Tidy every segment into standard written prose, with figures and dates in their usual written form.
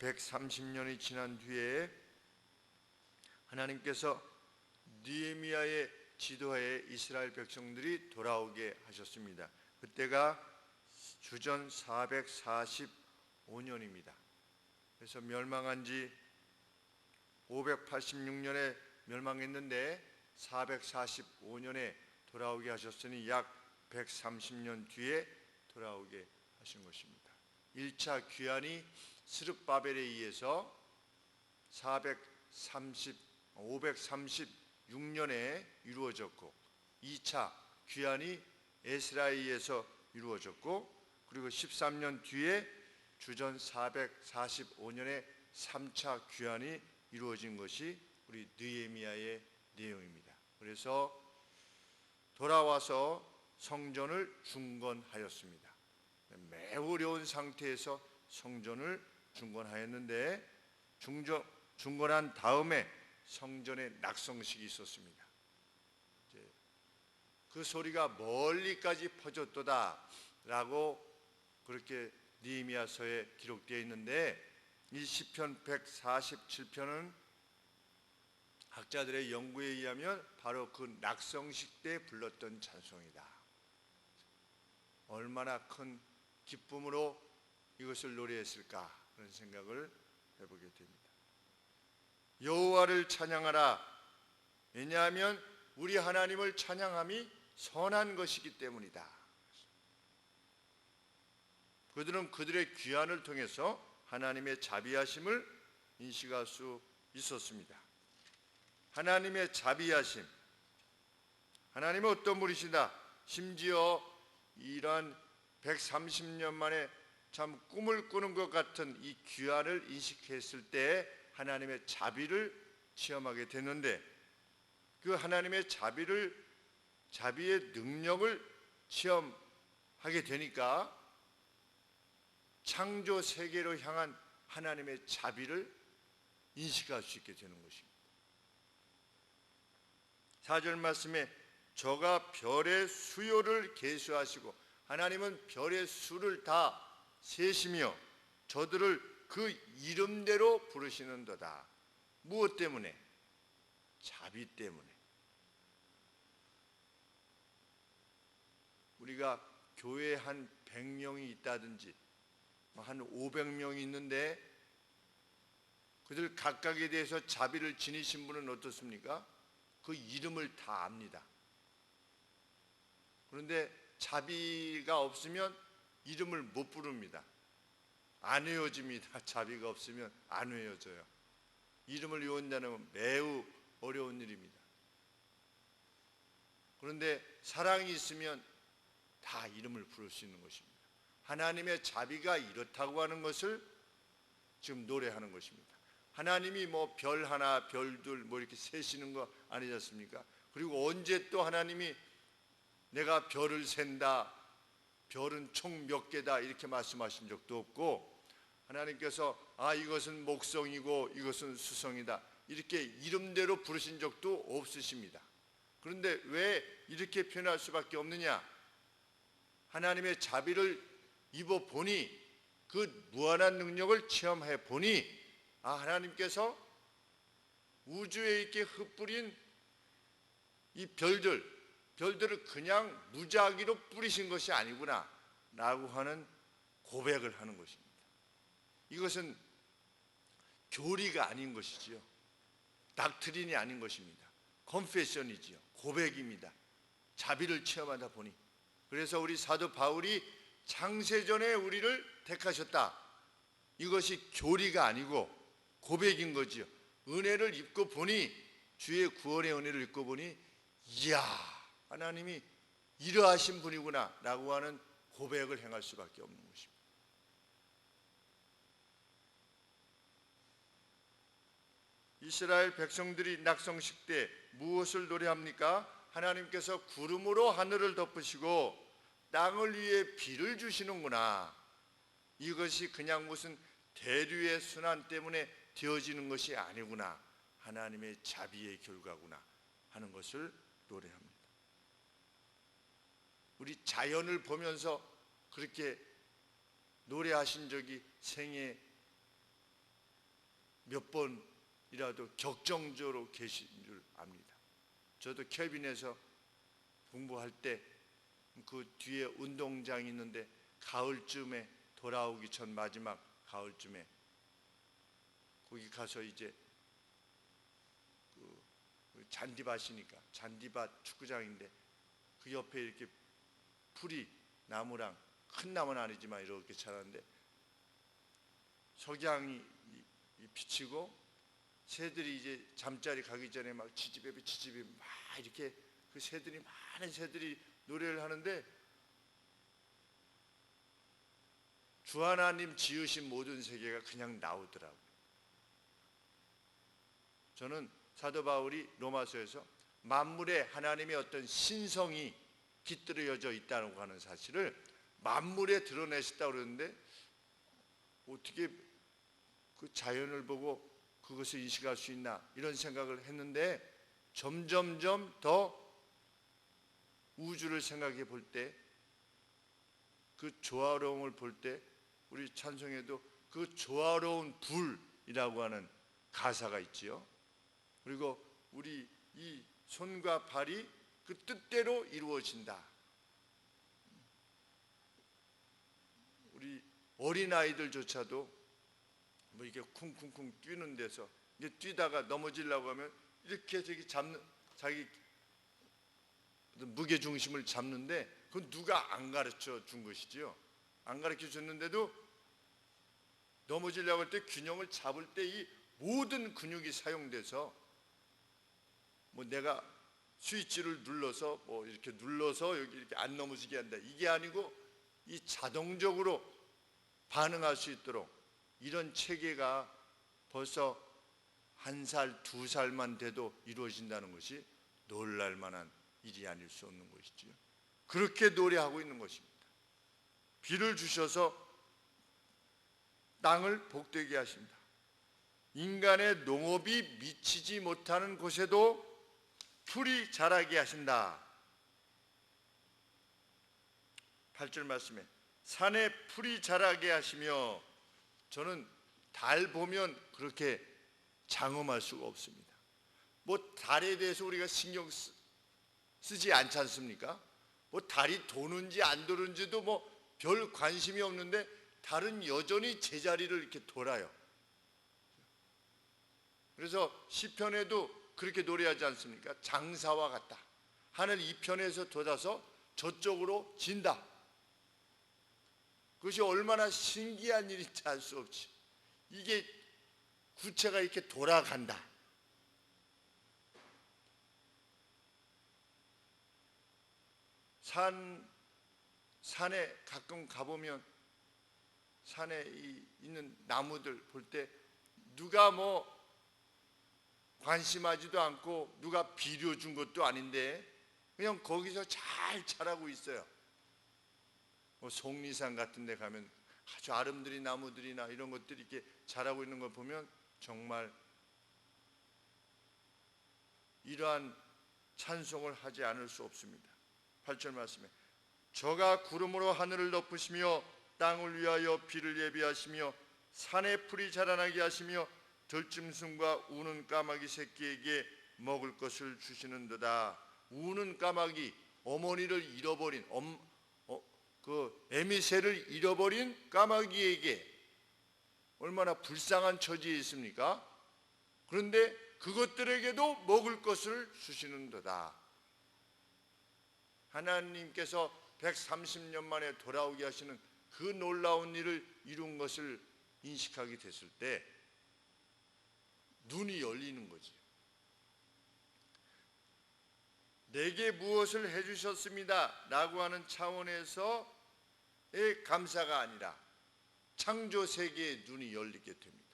130년이 지난 뒤에 하나님께서 느헤미야의 지도하에 이스라엘 백성들이 돌아오게 하셨습니다. 그때가 주전 445년입니다. 그래서 멸망한 지 586년에 멸망했는데 445년에 돌아오게 하셨으니 약 130년 뒤에 돌아오게 하신 것입니다. 1차 귀환이 스룹바벨에 의해서 536년에 이루어졌고 2차 귀환이 에스라에 의해서 이루어졌고 그리고 13년 뒤에 주전 445년에 3차 귀환이 이루어진 것이 우리 느헤미야의 내용입니다. 그래서 돌아와서 성전을 중건하였습니다. 매우 어려운 상태에서 성전을 중건하였는데 중건한 다음에 성전의 낙성식이 있었습니다. 그 소리가 멀리까지 퍼졌도다 라고 그렇게 느헤미야서에 기록되어 있는데 이 시편 147편은 학자들의 연구에 의하면 바로 그 낙성식 때 불렀던 찬송이다. 얼마나 큰 기쁨으로 이것을 노래했을까 그런 생각을 해보게 됩니다. 여호와를 찬양하라. 왜냐하면 우리 하나님을 찬양함이 선한 것이기 때문이다. 그들은 그들의 귀환을 통해서 하나님의 자비하심을 인식할 수 있었습니다. 하나님의 자비하심, 하나님은 어떤 분이시다. 심지어 이러한 130년 만에 참 꿈을 꾸는 것 같은 이 귀환을 인식했을 때 하나님의 자비를 체험하게 됐는데 그 하나님의 자비의 능력을 체험하게 되니까 창조 세계로 향한 하나님의 자비를 인식할 수 있게 되는 것입니다. 4절 말씀에 저가 별의 수요를 계수하시고 하나님은 별의 수를 다 세시며 저들을 그 이름대로 부르시는도다. 무엇 때문에? 자비 때문에. 우리가 교회에 한 100명이 있다든지 한 500명이 있는데 그들 각각에 대해서 자비를 지니신 분은 어떻습니까? 그 이름을 다 압니다. 그런데 자비가 없으면 이름을 못 부릅니다. 안 외워집니다. 자비가 없으면 안 외워져요. 이름을 외운다는 건 매우 어려운 일입니다. 그런데 사랑이 있으면 다 이름을 부를 수 있는 것입니다. 하나님의 자비가 이렇다고 하는 것을 지금 노래하는 것입니다. 하나님이 뭐 별 하나, 별둘 뭐 이렇게 세시는 거 아니지 않습니까? 그리고 언제 또 하나님이 내가 별을 샌다, 별은 총 몇 개다 이렇게 말씀하신 적도 없고 하나님께서 이것은 목성이고 이것은 수성이다 이렇게 이름대로 부르신 적도 없으십니다. 그런데 왜 이렇게 표현할 수밖에 없느냐? 하나님의 자비를 입어보니 그 무한한 능력을 체험해 보니 하나님께서 우주에 이렇게 흩뿌린 이 별들을 그냥 무작위로 뿌리신 것이 아니구나 라고 하는 고백을 하는 것입니다. 이것은 교리가 아닌 것이지요. 닥트린이 아닌 것입니다. 컨페션이지요. 고백입니다. 자비를 체험하다 보니. 그래서 우리 사도 바울이 창세전에 우리를 택하셨다. 이것이 교리가 아니고 고백인 거지요. 은혜를 입고 보니 주의 구원의 은혜를 입고 보니 이야 하나님이 이러하신 분이구나 라고 하는 고백을 행할 수밖에 없는 것입니다. 이스라엘 백성들이 낙성식 때 무엇을 노래합니까? 하나님께서 구름으로 하늘을 덮으시고 땅을 위해 비를 주시는구나. 이것이 그냥 무슨 대류의 순환 때문에 되어지는 것이 아니구나. 하나님의 자비의 결과구나 하는 것을 노래합니다. 우리 자연을 보면서 그렇게 노래하신 적이 생애 몇 번이라도 격정적으로 계신 줄 압니다. 저도 켈빈에서 공부할 때 그 뒤에 운동장이 있는데 가을쯤에 돌아오기 전 마지막 가을쯤에 거기 가서 이제 그 잔디밭이니까 잔디밭 축구장인데 그 옆에 이렇게 풀이 나무랑 큰 나무는 아니지만 이렇게 자랐는데 석양이 비치고 새들이 이제 잠자리 가기 전에 막 지지배비 막 이렇게 그 새들이 많은 새들이 노래를 하는데 주 하나님 지으신 모든 세계가 그냥 나오더라고요. 저는 사도 바울이 로마서에서 만물에 하나님의 어떤 신성이 깃들여져 있다고 하는 사실을 만물에 드러내셨다고 그러는데 어떻게 그 자연을 보고 그것을 인식할 수 있나 이런 생각을 했는데 점점점 더 우주를 생각해 볼 때 그 조화로움을 볼 때 우리 찬송에도 그 조화로운 불이라고 하는 가사가 있지요. 그리고 우리 이 손과 발이 그 뜻대로 이루어진다. 우리 어린아이들조차도 뭐 이게 쿵쿵쿵 뛰는 데서 이제 뛰다가 넘어지려고 하면 이렇게 저기 잡는 자기 무게 중심을 잡는데 그건 누가 안 가르쳐 준 것이지요. 안 가르쳐 줬는데도 넘어지려고 할 때 균형을 잡을 때 이 모든 근육이 사용돼서 뭐 내가 스위치를 눌러서 뭐 이렇게 눌러서 여기 이렇게 안 넘어지게 한다 이게 아니고 이 자동적으로 반응할 수 있도록 이런 체계가 벌써 1살, 2살만 돼도 이루어진다는 것이 놀랄 만한 일이 아닐 수 없는 것이지요. 그렇게 노래하고 있는 것입니다. 비를 주셔서 땅을 복되게 하신다. 인간의 농업이 미치지 못하는 곳에도 풀이 자라게 하신다. 8절 말씀에 산에 풀이 자라게 하시며 저는 달 보면 그렇게 장엄할 수가 없습니다. 뭐 달에 대해서 우리가 신경 쓰지 않지 않습니까? 뭐 달이 도는지 안 도는지도 뭐 별 관심이 없는데 달은 여전히 제자리를 이렇게 돌아요. 그래서 시편에도 그렇게 노래하지 않습니까? 장사와 같다. 하늘 이편에서 돋아서 저쪽으로 진다. 그것이 얼마나 신기한 일인지 알 수 없지. 이게 구체가 이렇게 돌아간다. 산에 가끔 가보면 산에 있는 나무들 볼 때 누가 뭐 관심하지도 않고 누가 비료 준 것도 아닌데 그냥 거기서 잘 자라고 있어요. 뭐 속리산 같은 데 가면 아주 아름드리 나무들이나 이런 것들이 이렇게 자라고 있는 걸 보면 정말 이러한 찬송을 하지 않을 수 없습니다. 8절 말씀에 저가 구름으로 하늘을 덮으시며 땅을 위하여 비를 예비하시며 산에 풀이 자라나게 하시며 들짐승과 우는 까마귀 새끼에게 먹을 것을 주시는도다. 우는 까마귀, 어머니를 잃어버린 그 에미새를 잃어버린 까마귀에게 얼마나 불쌍한 처지에 있습니까? 그런데 그것들에게도 먹을 것을 주시는도다. 하나님께서 130년 만에 돌아오게 하시는 그 놀라운 일을 이룬 것을 인식하게 됐을 때 눈이 열리는 거지. 내게 무엇을 해주셨습니다 라고 하는 차원에서의 감사가 아니라 창조 세계의 눈이 열리게 됩니다.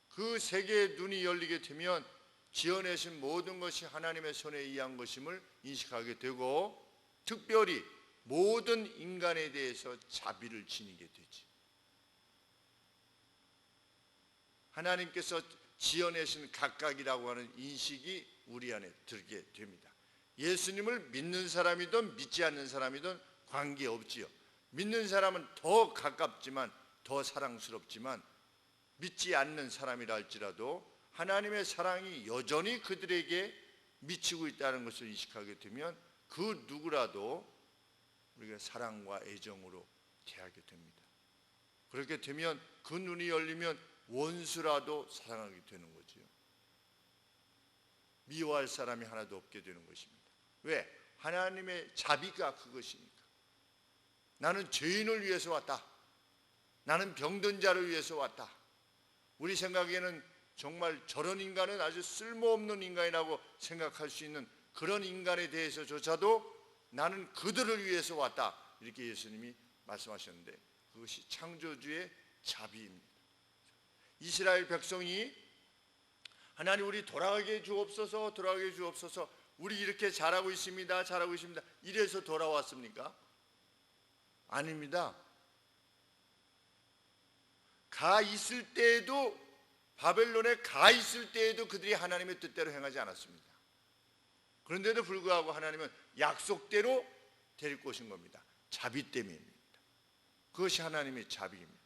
그 세계의 눈이 열리게 되면 지어내신 모든 것이 하나님의 손에 의한 것임을 인식하게 되고 특별히 모든 인간에 대해서 자비를 지니게 되지. 하나님께서 지어내신 각각이라고 하는 인식이 우리 안에 들게 됩니다. 예수님을 믿는 사람이든 믿지 않는 사람이든 관계없지요. 믿는 사람은 더 가깝지만 더 사랑스럽지만 믿지 않는 사람이라 할지라도 하나님의 사랑이 여전히 그들에게 미치고 있다는 것을 인식하게 되면 그 누구라도 우리가 사랑과 애정으로 대하게 됩니다. 그렇게 되면 그 눈이 열리면 원수라도 사랑하게 되는 거지요. 미워할 사람이 하나도 없게 되는 것입니다. 왜? 하나님의 자비가 그것이니까. 나는 죄인을 위해서 왔다. 나는 병든 자를 위해서 왔다. 우리 생각에는 정말 저런 인간은 아주 쓸모없는 인간이라고 생각할 수 있는 그런 인간에 대해서조차도 나는 그들을 위해서 왔다. 이렇게 예수님이 말씀하셨는데 그것이 창조주의 자비입니다. 이스라엘 백성이 하나님 우리 돌아가게 주옵소서, 돌아가게 주옵소서, 우리 이렇게 잘하고 있습니다, 잘하고 있습니다, 이래서 돌아왔습니까? 아닙니다. 가 있을 때에도, 바벨론에 가 있을 때에도 그들이 하나님의 뜻대로 행하지 않았습니다. 그런데도 불구하고 하나님은 약속대로 데리고 오신 겁니다. 자비 때문입니다. 그것이 하나님의 자비입니다.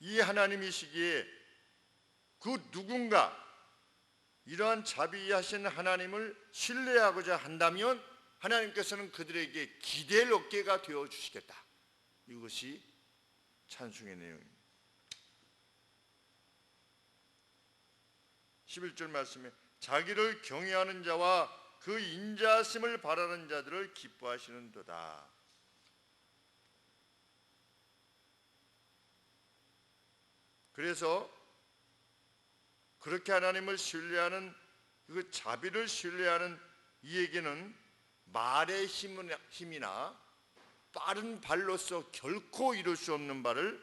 이 하나님이시기에 그 누군가 이러한 자비하신 하나님을 신뢰하고자 한다면 하나님께서는 그들에게 기대를 얻게가 되어 주시겠다. 이것이 찬송의 내용입니다. 11절 말씀에 자기를 경외하는 자와 그 인자하심을 바라는 자들을 기뻐하시는도다. 그래서 그렇게 하나님을 신뢰하는, 그 자비를 신뢰하는 이에게는 말의 힘이나 빠른 발로서 결코 이룰 수 없는 바를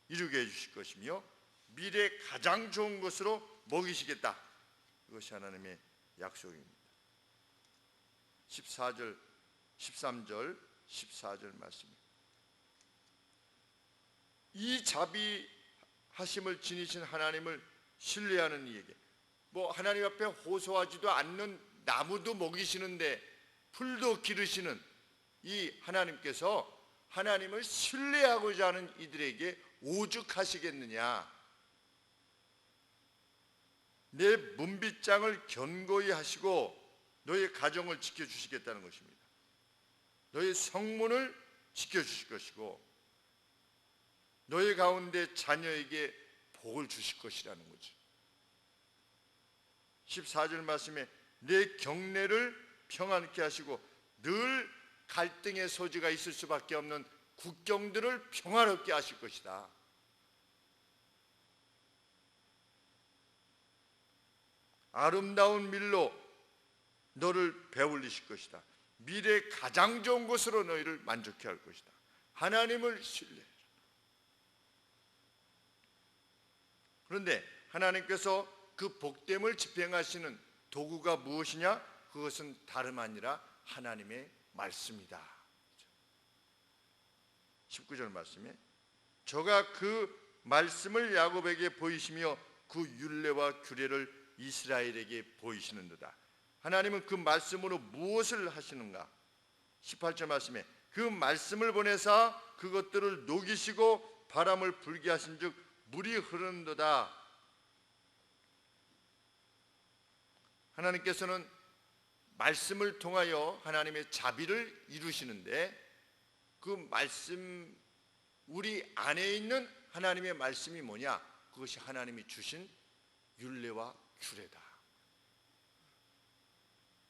이루게 해주실 것이며 미래 가장 좋은 것으로 먹이시겠다. 이것이 하나님의 약속입니다. 14절, 13절, 14절 말씀입니다. 이 자비하심을 지니신 하나님을 신뢰하는 이에게, 하나님 앞에 호소하지도 않는 나무도 먹이시는데 풀도 기르시는 이 하나님께서 하나님을 신뢰하고자 하는 이들에게 오죽하시겠느냐. 내 문빗장을 견고히 하시고 너의 가정을 지켜주시겠다는 것입니다. 너의 성문을 지켜주실 것이고 너의 가운데 자녀에게 복을 주실 것이라는 거죠. 14절 말씀에 내 경내를 평안케 하시고 늘 갈등의 소지가 있을 수밖에 없는 국경들을 평화롭게 하실 것이다. 아름다운 밀로 너를 배울리실 것이다. 미래 가장 좋은 것으로 너희를 만족해 할 것이다. 하나님을 신뢰해라. 그런데 하나님께서 그 복됨을 집행하시는 도구가 무엇이냐? 그것은 다름 아니라 하나님의 말씀이다. 19절 말씀에 저가 그 말씀을 야곱에게 보이시며 그 율례와 규례를 이스라엘에게 보이시는도다. 하나님은 그 말씀으로 무엇을 하시는가? 18절 말씀에 그 말씀을 보내사 그것들을 녹이시고 바람을 불게 하신즉 물이 흐르는도다. 하나님께서는 말씀을 통하여 하나님의 자비를 이루시는데 그 말씀, 우리 안에 있는 하나님의 말씀이 뭐냐? 그것이 하나님이 주신 율례와 규례다.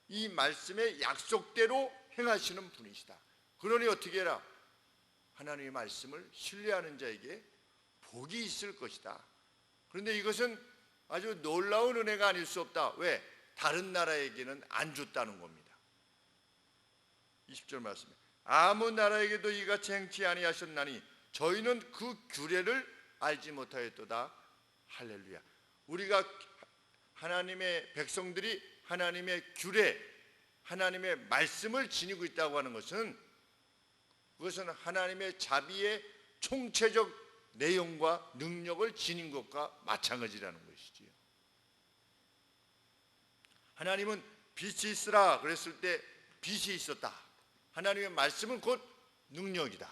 이 말씀의 약속대로 행하시는 분이시다. 그러니 어떻게 해라? 하나님의 말씀을 신뢰하는 자에게 복이 있을 것이다. 그런데 이것은 아주 놀라운 은혜가 아닐 수 없다. 왜? 다른 나라에게는 안 줬다는 겁니다. 20절 말씀에 아무 나라에게도 이같이 행치 아니하셨나니 저희는 그 규례를 알지 못하였도다. 할렐루야. 우리가 하나님의 백성들이 하나님의 규례, 하나님의 말씀을 지니고 있다고 하는 것은 그것은 하나님의 자비의 총체적 내용과 능력을 지닌 것과 마찬가지라는 것이지요. 하나님은 빛이 있으라 그랬을 때 빛이 있었다. 하나님의 말씀은 곧 능력이다.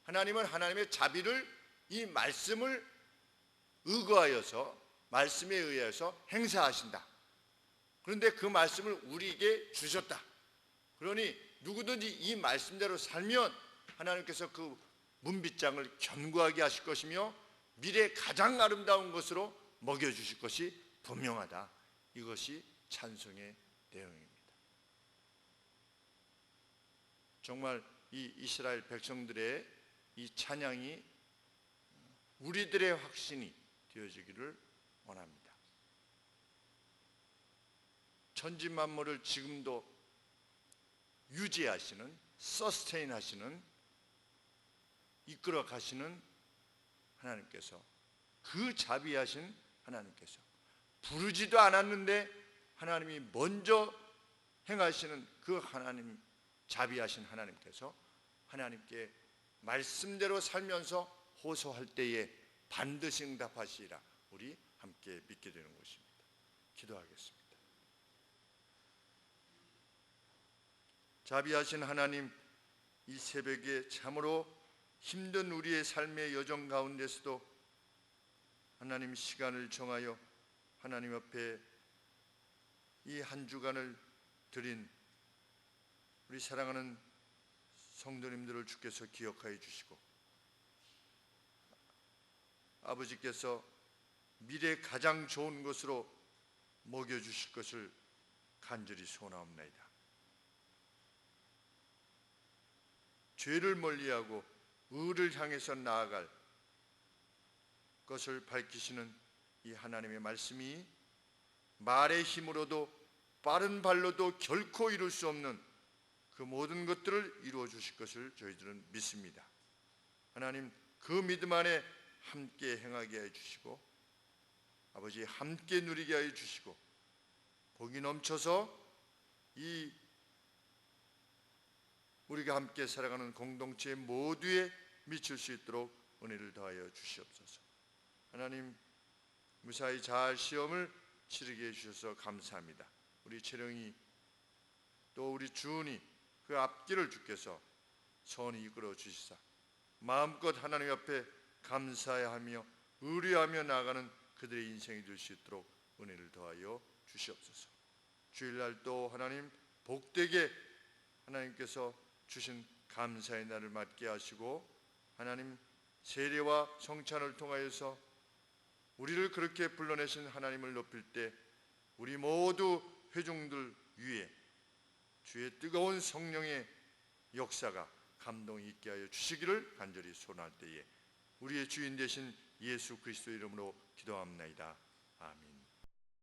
하나님은 하나님의 자비를 이 말씀을 의거하여서 말씀에 의해서 행사하신다. 그런데 그 말씀을 우리에게 주셨다. 그러니 누구든지 이 말씀대로 살면 하나님께서 그 문빗장을 견고하게 하실 것이며 미래의 가장 아름다운 것으로 먹여주실 것이 분명하다. 이것이 찬송의 내용입니다. 정말 이 이스라엘 백성들의 이 찬양이 우리들의 확신이 되어지기를 원합니다. 천지 만물을 지금도 유지하시는, 서스테인 하시는, 이끌어 가시는 하나님께서, 그 자비하신 하나님께서 부르지도 않았는데 하나님이 먼저 행하시는 그 하나님, 자비하신 하나님께서 하나님께 말씀대로 살면서 호소할 때에 반드시 응답하시리라 우리 함께 믿게 되는 것입니다. 기도하겠습니다. 자비하신 하나님, 이 새벽에 참으로 힘든 우리의 삶의 여정 가운데서도 하나님 시간을 정하여 하나님 앞에 이 한 주간을 드린 우리 사랑하는 성도님들을 주께서 기억하여 주시고, 아버지께서 미래 가장 좋은 것으로 먹여주실 것을 간절히 소원하옵나이다. 죄를 멀리하고 의를 향해서 나아갈 것을 밝히시는 이 하나님의 말씀이 말의 힘으로도 빠른 발로도 결코 이룰 수 없는 그 모든 것들을 이루어 주실 것을 저희들은 믿습니다. 하나님, 그 믿음 안에 함께 행하게 해 주시고 아버지 함께 누리게 해 주시고 복이 넘쳐서 이 우리가 함께 살아가는 공동체 모두에 미칠 수 있도록 은혜를 더하여 주시옵소서. 하나님, 무사히 잘 시험을 치르게 해주셔서 감사합니다. 우리 채령이 또 우리 주은이 그 앞길을 주께서 선히 이끌어 주시사 마음껏 하나님 앞에 감사하며 의뢰하며 나아가는 그들의 인생이 될 수 있도록 은혜를 더하여 주시옵소서. 주일날 또 하나님 복되게 하나님께서 주신 감사의 날을 맞게 하시고 하나님 세례와 성찬을 통하여서 우리를 그렇게 불러내신 하나님을 높일 때 우리 모두 회중들 위에 주의 뜨거운 성령의 역사가 감동이 있게 하여 주시기를 간절히 소원할 때에 우리의 주인 되신 예수 그리스도 이름으로 기도합나이다. 아멘.